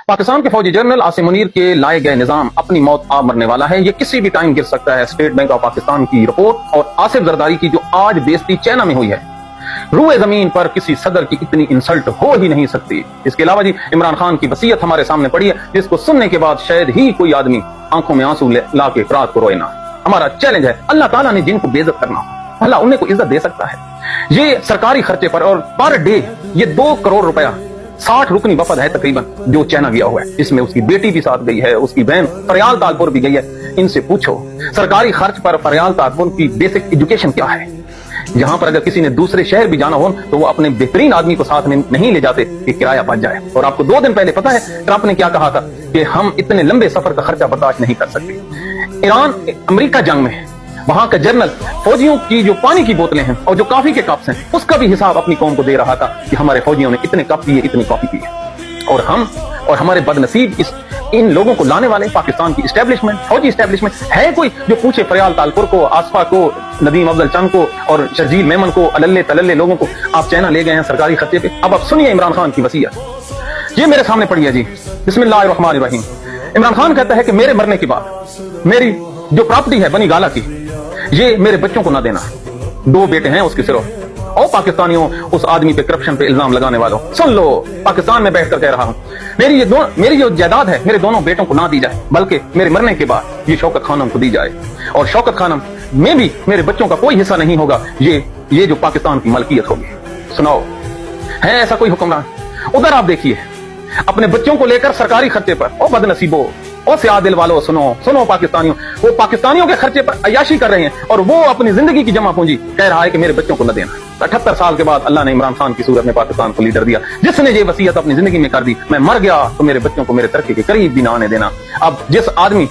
पाकिस्तान के फौजी जनरल आसिम मुनीर के लाए गए निजाम अपनी मौत आप मरने वाला है, ये किसी भी टाइम गिर सकता है। स्टेट बैंक ऑफ पाकिस्तान की रिपोर्ट और आसिफ जरदारी की जो आज बेइज्जती चाइना में हुई है, रूए जमीन पर किसी सदर की इतनी इंसल्ट हो ही नहीं सकती। इसके अलावा जी इमरान खान की वसीयत हमारे सामने पड़ी है, जिसको सुनने के बाद शायद ही कोई आदमी आंखों में आंसू ला के रात को रोए ना। हमारा चैलेंज है, अल्लाह ताला ने जिनको बेइज्जत करना अल्लाह उन्हें को इज्जत दे सकता है। ये सरकारी खर्चे पर और पर डे ये 2 करोड़ रुपया 60 रुकनी वफद है तकरीबन जो चाइना गया हुआ है। इसमें उसकी बेटी भी साथ गई है, उसकी बहन फरियाल तालपुर भी गई है। इनसे पूछो सरकारी खर्च पर फरियाल तालपुर की बेसिक एजुकेशन क्या है। यहाँ पर अगर किसी ने दूसरे शहर भी जाना हो तो वो अपने बेहतरीन आदमी को साथ में नहीं ले जाते कि किराया बच जाए। और आपको 2 दिन पहले पता है ट्रंप ने क्या कहा था कि हम इतने लंबे सफर का खर्चा बर्दाश्त नहीं कर सकते। ईरान अमेरिका जंग में वहां का जनरल फौजियों की जो पानी की बोतलें हैं और जो कॉफी के कप्स हैं उसका भी हिसाब अपनी कौम को दे रहा था कि हमारे फौजियों ने इतने कप पिए, इतनी कॉफी पी है। और हम और हमारे बदनसीब इन लोगों को लाने वाले पाकिस्तान की एस्टेब्लिशमेंट, फौजी एस्टेब्लिशमेंट है कोई जो पूछे फरियाल तालपुर को, आसफा को, नदीम अफजल चंद को और शर्जील मेमन को, अल्ले तलल्ले लोगों को आप चाइना ले गए हैं सरकारी खर्चे पे। अब आप सुनिए इमरान खान की वसीयत, ये मेरे सामने पड़ी है जी। बिस्मिल्लाहिर्रहमानिर्रहीम। इमरान खान कहता है कि मेरे मरने के बाद मेरी जो प्रॉपर्टी है बनी गाला की, ये मेरे बच्चों को ना देना। 2 बेटे हैं उसके सिर्फ। और पाकिस्तानियों, उस आदमी पे करप्शन पे इल्जाम लगाने वालों, सुन लो, पाकिस्तान में बैठकर कह रहा हूं, मेरी जो जायदाद है मेरे दोनों बेटों को ना दी जाए, बल्कि मेरे मरने के बाद ये शौकत खानम को दी जाए। और शौकत खानम में भी मेरे बच्चों का कोई हिस्सा नहीं होगा, ये जो पाकिस्तान की मलकियत होगी। सुनाओ, है ऐसा कोई हुक्मरान? उधर आप देखिए अपने बच्चों को लेकर सरकारी खर्चे पर, ओ बदनसीबो, ओ सियादिल वालों, सुनो पाकिस्तानियों, वो पाकिस्तानियों के खर्चे पर अयाशी कर रहे हैं और वो अपनी जिंदगी की जमा पूंजी कह रहा है कि मेरे बच्चों को न देना। 78 साल के बाद अल्लाह ने इमरान खान की सूरत में पाकिस्तान को लीडर दिया, जिसने ये वसीयत अपनी जिंदगी में कर दी, मैं मर गया तो मेरे बच्चों को मेरे तरक्की के करीब भी ना आने देना। अब जिस आदमी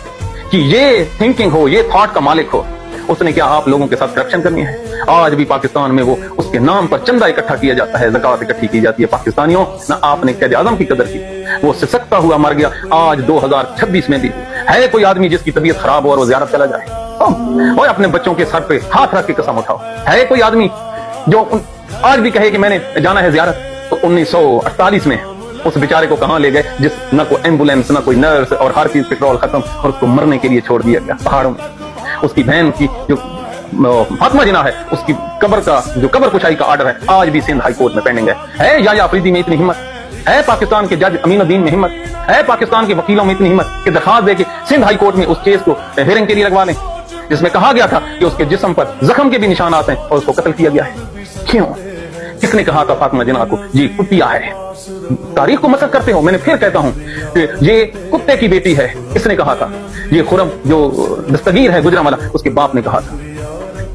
की ये थिंकिंग हो, ये थॉट का मालिक हो, उसने क्या आप लोगों के साथ करप्शन करनी है? आज भी पाकिस्तान में वो उसके नाम पर चंदा इकट्ठा किया जाता है, ज़कात इकट्ठी की जाती है। पाकिस्तानियों, ना आपने क़ायद आज़म की कदर की, वो सिसकता हुआ मर गया। आज 2026 में भी है कोई आदमी जिसकी तबीयत खराब हो और वो ज़ियारत चला जाए? और अपने बच्चों के सर पे हाथ रख के कसम उठाओ। है कोई आदमी जो आज भी कहे कि मैंने जाना है ज़ियारत? तो 1948 में उस बेचारे को कहां ले गए जिस न कोई एम्बुलेंस, न कोई नर्स और हर चीज पेट्रोल खत्म, और उसको मरने के लिए छोड़ दिया गया पहाड़ों में। उसकी बहन की जो फातिमा जिना है, उसकी कब्र का जो कब्र कुशाई का आर्डर है आज भी सिंध हाई कोर्ट में पेंडिंग है। या अफरीदी में इतनी हिम्मत है? पाकिस्तान के जज अमीनुद्दीन में हिम्मत है? पाकिस्तान के वकीलों में इतनी हिम्मत कि दरखास्त दे के सिंध हाई कोर्ट में उस केस को हियरिंग के लिए लगवा लें, जिसमें कहा गया था कि उसके जिस्म पर जख्म के भी निशान आते हैं और उसको कत्ल किया गया है। क्यों? किसने कहा था फातिमा जिना को जी कुतिया है? तारीख को मसक करते हो। मैंने फिर कहता हूं कि ये कुत्ते की बेटी है, किसने कहा था? ये खुरम जो दस्तगीर है गुजरांवाला, उसके बाप ने कहा था।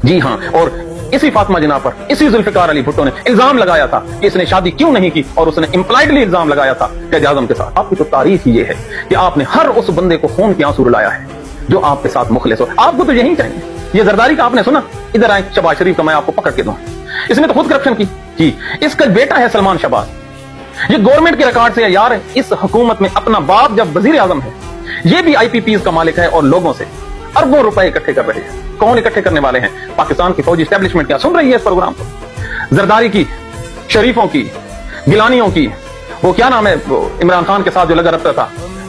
जी हाँ, और इसी फातिमा जिना पर इसी जुल्फिकार अली भुट्टो ने इल्जाम लगाया था कि इसने शादी क्यों नहीं की, और उसने इम्प्लाइडली इल्जाम लगाया था क़ायद आज़म के साथ। आपकी तो तारीफ ही ये है कि आपने हर उस बंदे को खून के आंसू रुलाया है जो आपके साथ मुखलिस हो। आपको तो यही चाहिए। ये जरदारी का आपने सुना? इधर आए, शबाज शरीफ का मैं आपको पकड़ के दूं, इसने तो खुद करप्शन की जी। इसका बेटा है सलमान शहबाज, ये गवर्नमेंट के रिकॉर्ड से है यार। इस हुकूमत में अपना बाप जब वजीर आजम है, ये भी IPPs का मालिक है और लोगों से अरबों रुपए इकट्ठे कर रहे हैं। कौन इकट्ठे करने वाले हैं? पाकिस्तान की फौजी एस्टेब्लिशमेंट। क्या सुन रही है इस प्रोग्राम को? जरदारी की, शरीफों की, गिलानियों की, वो क्या नाम है इमरान खान के साथ जो लगा रखता था,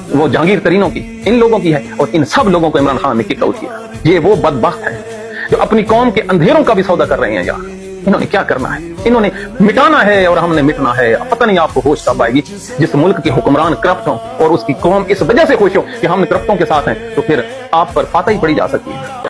वो जहांगीर तरीनों की, इन लोगों की है। और इन सब लोगों को इमरान खान ने किक आउट किया। ये वो बदबख्त है जो अपनी कौम के अंधेरों का भी सौदा कर रहे हैं यार। इन्होंने क्या करना है? इन्होंने मिटाना है और हमने मिटना है। पता नहीं आपको होश कब आएगी। जिस मुल्क के हुक्मरान करप्ट हों और उसकी कौम इस वजह से खुश हो कि हम करप्टों के साथ हैं, तो फिर आप पर फातही पड़ी जा सकती है।